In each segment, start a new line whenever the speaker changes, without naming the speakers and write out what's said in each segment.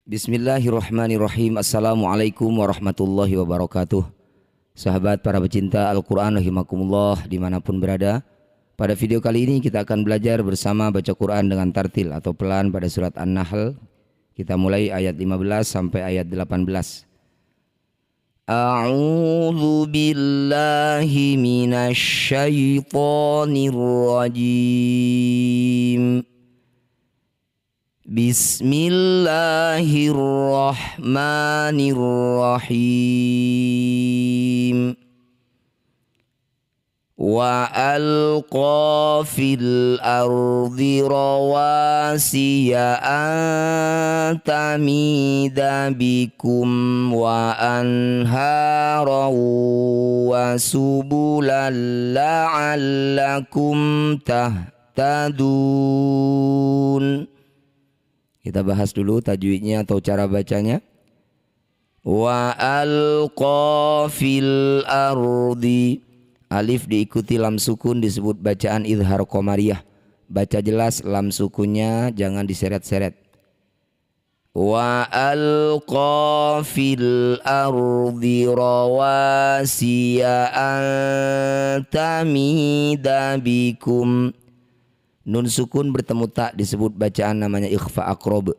Bismillahirrahmanirrahim. Assalamualaikum warahmatullahi wabarakatuh. Sahabat para pecinta Al-Quran rahimakumullah dimanapun berada. Pada video kali ini kita akan belajar bersama baca Quran dengan tartil atau pelan pada surat An-Nahl. Kita mulai ayat 15 sampai ayat 18. A'udzu billahi minasy syaithanir rajim. Bismillahirrahmanirrahim. Wa alqa fil ardi rawasiya an tamida bikum wa anhara wa subulan la'allakum tahtadun. Kita bahas dulu tajwidnya atau cara bacanya. Wa alqa fil ardi. Alif diikuti lam sukun disebut bacaan idhar qamariyah. Baca jelas lam sukunnya, jangan diseret-seret. Wa alqa fil ardi rawasiya an tamida bikum. Nun sukun bertemu tak disebut bacaan namanya ikhfa akrob.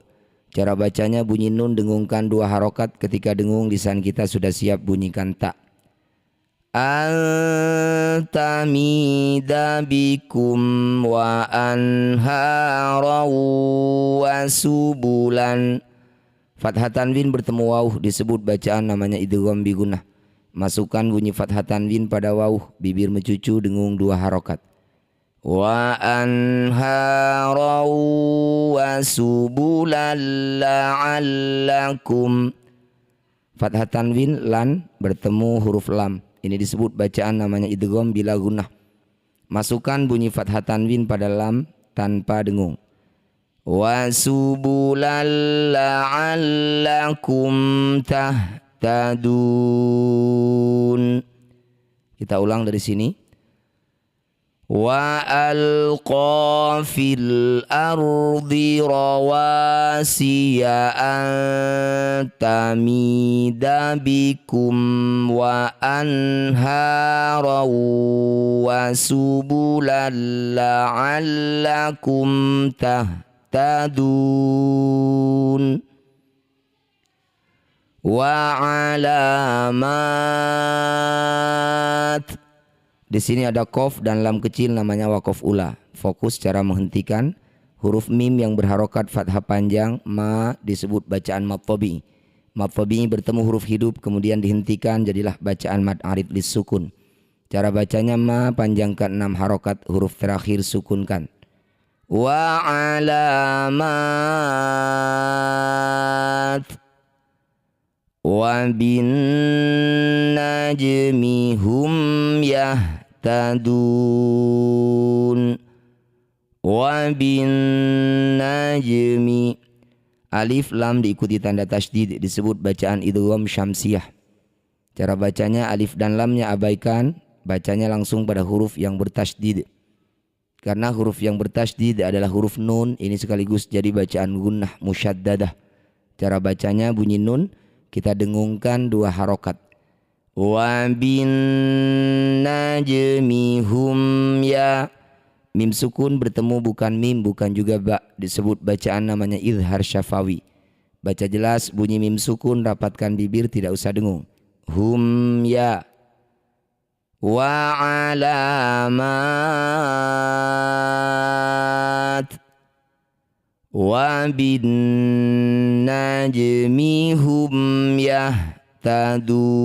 Cara bacanya bunyi nun dengungkan dua harokat. Ketika dengung lisan kita sudah siap bunyikan tak. Antamida bikum wa anhara wa subulan. Fathah tanwin bertemu wawuh disebut bacaan namanya idgham bi gunnah. Masukkan bunyi fathah tanwin pada wawuh, bibir mencucu dengung dua harokat. Wa anhara wa subulan la'allakum. Fathah tanwin lan bertemu huruf lam. Ini disebut bacaan namanya idgham bila gunnah. Masukkan bunyi fathah tanwin pada lam tanpa dengung. Wa subulan la'allakum tahtadun. Kita ulang dari sini. Wa alqa fil ardi rawasiya an tamida bikum wa anhara wa subulan la'allakum tahtadun wa alamat. Di sini ada qaf dan lam kecil namanya waqaf ula. Fokus cara menghentikan. Huruf mim yang berharokat fathah panjang ma disebut bacaan mad tabi'i. Mad tabi'i bertemu huruf hidup kemudian dihentikan jadilah bacaan mad arid lis sukun. Cara bacanya ma panjangkan 6 harokat, huruf terakhir sukunkan. Wa alamat. Wa bin najmi hum yahtadun. Wa bin najmi. Alif lam diikuti tanda tasydid disebut bacaan idgham syamsiyah. Cara bacanya alif dan lamnya abaikan, bacanya langsung pada huruf yang bertasydid. Karena huruf yang bertasydid adalah huruf nun, ini sekaligus jadi bacaan gunnah musyaddadah. Cara bacanya bunyi nun kita dengungkan 2 harokat. Wa bin najmi hum ya. Mim sukun bertemu bukan mim bukan juga ba, disebut bacaan namanya izhar syafawi. Baca jelas bunyi mim sukun, rapatkan bibir, tidak usah dengung. Hum ya. Wa alamat. Wa bin najmi hum yahtadun.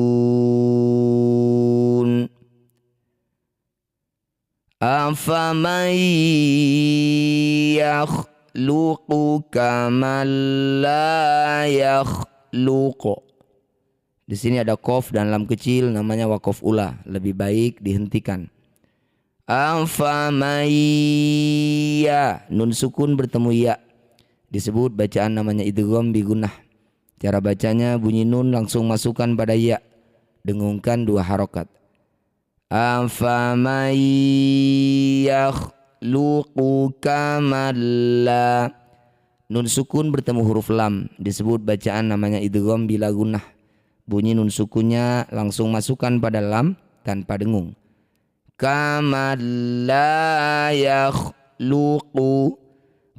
Afaman yakhluqu kaman la yakhluqu. Di sini ada qaf dan lam kecil namanya waqaf ula, lebih baik dihentikan. Afaman ya, nun sukun bertemu ya, disebut bacaan namanya idgham bi gunnah. Cara bacanya bunyi nun langsung masukkan pada ya, dengungkan 2 harokat. Afaman yakhluqu kaman la. Nun sukun bertemu huruf lam disebut bacaan namanya idgham bila gunnah. Bunyi nun sukunnya langsung masukkan pada lam tanpa dengung. Kama la yakhluqu,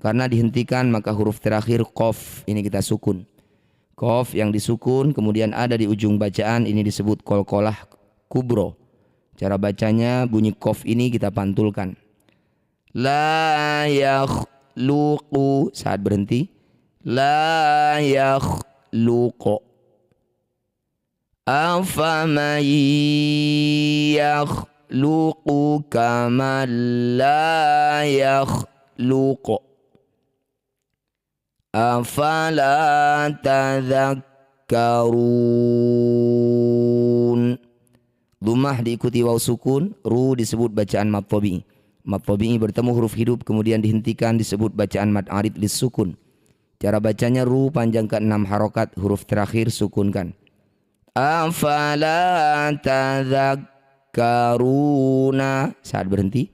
karena dihentikan maka huruf terakhir qaf ini kita sukun. Qaf yang disukun kemudian ada di ujung bacaan ini disebut qalqalah kubro. Cara bacanya bunyi qaf ini kita pantulkan. La yakhluqu saat berhenti. La yakhluqu. Afaman yakhluqu kama la yakhluqu. Afala tadhakkarun. Dhammah diikuti waw sukun, ru disebut bacaan mad tabi'i. Mad tabi'i bertemu huruf hidup kemudian dihentikan disebut bacaan mad arid lis sukun. Cara bacanya ru panjang ke 6 harokat, huruf terakhir sukunkan. Afala tadhakkaruna saat berhenti.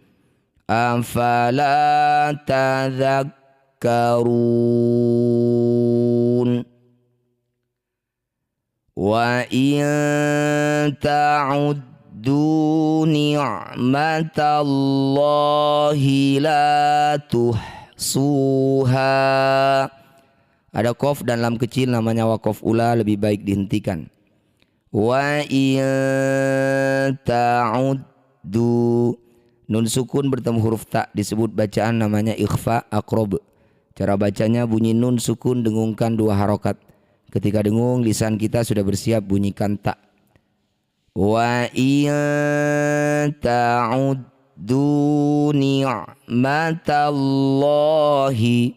Afala tadhakkarun. Wa in ta'uddu ni'matallahi la tuhsuha. Ada qaf dan lam kecil namanya waqaf ula, lebih baik dihentikan. Wa in ta'uddu, nun sukun bertemu huruf ta disebut bacaan namanya ikhfa aqrab. Cara bacanya bunyi nun sukun dengungkan 2 harokat. Ketika dengung lisan kita sudah bersiap bunyikan ta. Wa in ta'uddu ni'matallahi.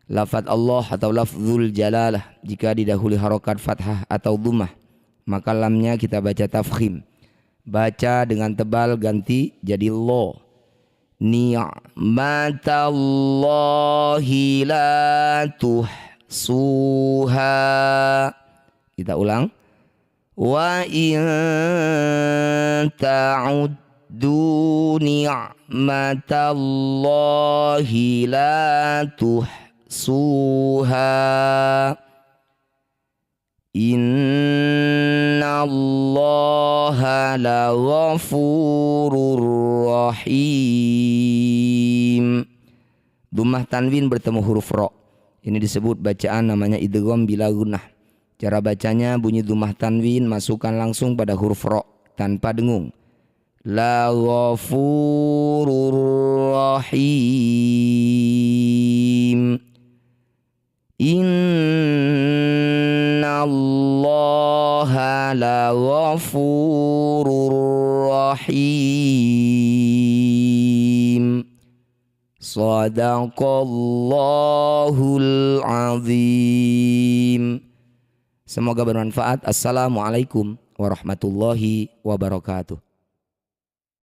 Lafaz Allah atau lafzul jalalah jika didahului harokat fathah atau dhammah maka lamnya kita baca tafkhim. Baca dengan tebal ganti jadi lo. Ni'matallahi la tuhsuha. Kita ulang. Wa in ta'uddu ni'matallahi la tuhsuha. Innallaha laghafurur rahim. Dhammah tanwin bertemu huruf ro. Ini disebut bacaan namanya idgham bila gunnah. Cara bacanya bunyi dhammah tanwin masukkan langsung pada huruf ro tanpa dengung. Laghafurur rahim. Innallaha laghafurur rahim. Shadaqallahul azim. Semoga bermanfaat. Assalamualaikum warahmatullahi wabarakatuh.